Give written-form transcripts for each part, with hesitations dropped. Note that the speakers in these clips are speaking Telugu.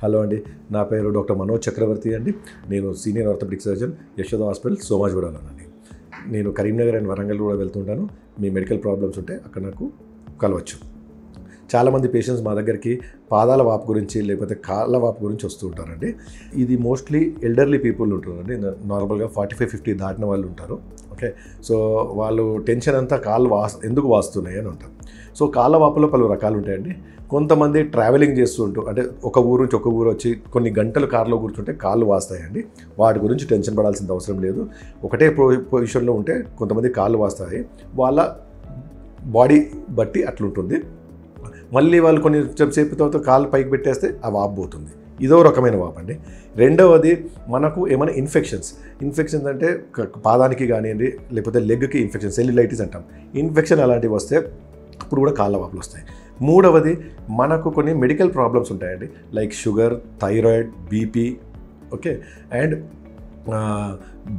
హలో అండి, నా పేరు డాక్టర్ మనోజ్ చక్రవర్తి అండి. నేను senior orthopaedic surgeon, Yashoda hospital, సోమాజిగూడలోనండి. నేను కరీంనగర్ అండ్ వరంగల్ కూడా వెళ్తుంటాను. మీ మెడికల్ ప్రాబ్లమ్స్ ఉంటే అక్కడ నాకు కలవచ్చు. చాలామంది పేషెంట్స్ మా దగ్గరికి పాదాల వాపు గురించి లేకపోతే కాళ్ళ వాపు గురించి వస్తూ ఉంటారండి. ఇది మోస్ట్లీ ఎల్డర్లీ పీపుల్ ఉంటారండి. నార్మల్గా 45-50 దాటిన వాళ్ళు ఉంటారు. ఓకే, సో వాళ్ళు టెన్షన్ అంతా కాళ్ళు ఎందుకు వాస్తున్నాయి అని ఉంటారు. సో కాళ్ళ వాపులో పలు రకాలు ఉంటాయండి. కొంతమంది ట్రావెలింగ్ చేస్తుంటూ అంటే ఒక ఊరు నుంచి ఒక ఊరు వచ్చి కొన్ని గంటలు కార్లో కూర్చుంటే కాళ్ళు వాస్తాయండి. వాటి గురించి టెన్షన్ పడాల్సిన అవసరం లేదు. ఒకటే పొజిషన్లో ఉంటే కొంతమంది కాళ్ళు వాస్తాయి. వాళ్ళ బాడీ బట్టి అట్లుంటుంది. మళ్ళీ వాళ్ళు కొన్ని సేపు తర్వాత కాళ్ళు పైకి పెట్టేస్తే ఆ వాపు పోతుంది. ఇదో రకమైన వాపు అండి. రెండవది, మనకు ఏమైనా ఇన్ఫెక్షన్స్ అంటే పాదానికి కానివ్వండి లేకపోతే లెగ్కి ఇన్ఫెక్షన్, సెల్యులైటిస్ అంటాం. ఇన్ఫెక్షన్ అలాంటివి వస్తే అప్పుడు కూడా కాళ్ళ వాపులు వస్తాయి. మూడవది, మనకు కొన్ని మెడికల్ ప్రాబ్లమ్స్ ఉంటాయండి. Like sugar, thyroid, BP, okay, and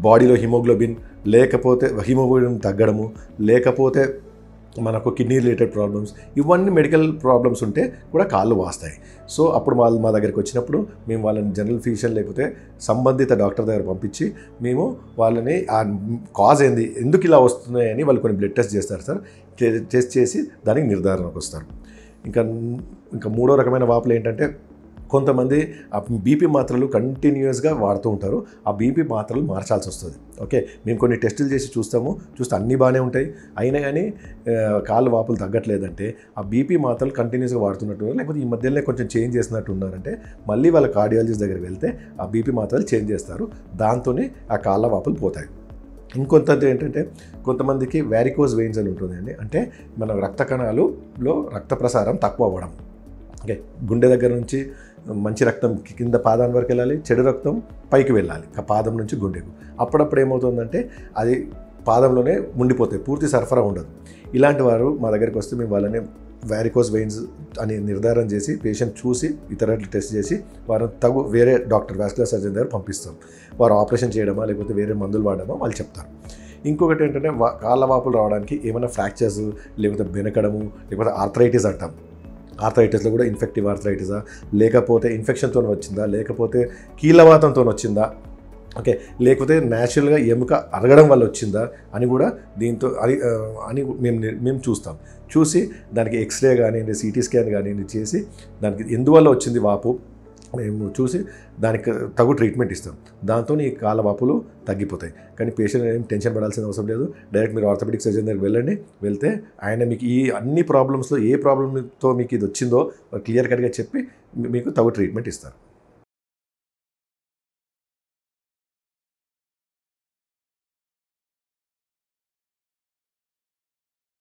బాడీలో హిమోగ్లోబిన్ లేకపోతే హిమోగ్లోబిన్ తగ్గడము, లేకపోతే మనకు కిడ్నీ రిలేటెడ్ ప్రాబ్లమ్స్, ఇవన్నీ మెడికల్ ప్రాబ్లమ్స్ ఉంటే కూడా కాళ్ళు వాస్తాయి. సో అప్పుడు వాళ్ళు మా దగ్గరికి వచ్చినప్పుడు మేము వాళ్ళని జనరల్ ఫిజిషియన్ లేకపోతే సంబంధిత డాక్టర్ దగ్గర పంపించి మేము వాళ్ళని ఆ కాజ్ ఏంది, ఎందుకు ఇలా వస్తున్నాయని వాళ్ళు కొన్ని బ్లడ్ టెస్ట్ చేస్తారు సార్. టెస్ట్ చేసి దానికి నిర్ధారణకు వస్తారు. ఇంకా మూడో రకమైన వాపులు ఏంటంటే, కొంతమంది ఆ బీపీ మాత్రలు కంటిన్యూస్గా వాడుతూ ఉంటారు. ఆ బీపీ మాత్రలు మార్చాల్సి వస్తుంది. ఓకే, మేము కొన్ని టెస్టులు చేసి చూస్తే అన్నీ బాగానే ఉంటాయి. అయినా కానీ కాళ్ళు వాపులు తగ్గట్లేదంటే ఆ బీపీ మాత్రలు కంటిన్యూస్గా వాడుతున్నట్టు, లేకపోతే ఈ మధ్యలోనే కొంచెం చేంజ్ చేసినట్టు ఉన్నారంటే మళ్ళీ వాళ్ళ కార్డియాలజిస్ట్ దగ్గరికి వెళ్తే ఆ బీపీ మాత్రలు చేంజ్ చేస్తారు. దాంతోనే ఆ కాళ్ళ వాపులు పోతాయి. ఇంకొంతది ఏంటంటే, కొంతమందికి వ్యారికోజ్ వెయిన్స్ అని ఉంటుందండి. అంటే మన రక్త కణాలులో రక్త ప్రసారం తక్కువ అవ్వడం. ఓకే, గుండె దగ్గర నుంచి మంచి రక్తం కింద పాదం వరకు వెళ్ళాలి, చెడు రక్తం పైకి వెళ్ళాలి పాదం నుంచి గుండెకు. అప్పుడప్పుడు ఏమవుతుందంటే అది పాదంలోనే ఉండిపోతాయి, పూర్తి సరఫరా ఉండదు. ఇలాంటి వారు మా దగ్గరికి వస్తే మేము వాళ్ళని వ్యారికోజ్ వెయిన్స్ అని నిర్ధారణ చేసి పేషెంట్ చూసి ఇతర టెస్ట్ చేసి వారిని వేరే డాక్టర్ వాస్కులర్ సర్జన్ దగ్గర పంపిస్తాం. వారు ఆపరేషన్ చేయడమా లేకపోతే వేరే మందులు వాడడమా వాళ్ళు చెప్తారు. ఇంకొకటి ఏంటంటే, కాళ్ళ వాపులు రావడానికి ఏమైనా ఫ్రాక్చర్స్ లేకపోతే బెనకడము లేకపోతే ఆర్థరైటిస్ అంటాం. ఆర్థరైటిస్లో కూడా ఇన్ఫెక్టివ్ ఆర్థరైటిసా, లేకపోతే ఇన్ఫెక్షన్తో వచ్చిందా, లేకపోతే కీళ్ళవాతంతో వచ్చిందా, ఓకే, లేకపోతే న్యాచురల్గా ఎముక అరగడం వల్ల వచ్చిందా అని కూడా దీంతో అని మేము చూసి దానికి ఎక్స్రే కానివ్వండి, సిటీ స్కాన్ కానివ్వండి చేసి దానికి ఎందువల్ల వచ్చింది వాపు మేము చూసి దానికి తగు ట్రీట్మెంట్ ఇస్తాం. దాంతో ఈ కాళ్ళ వాపులు తగ్గిపోతాయి. కానీ పేషెంట్ ఏం టెన్షన్ పడాల్సిన అవసరం లేదు. డైరెక్ట్ మీరు ఆర్థోపెడిక్ సర్జన్ దగ్గరికి వెళ్తే ఆయన మీకు ఈ అన్ని ప్రాబ్లమ్స్లో ఏ ప్రాబ్లంతో మీకు ఇది వచ్చిందో క్లియర్ కట్గా చెప్పి మీకు తగు ట్రీట్మెంట్ ఇస్తారు.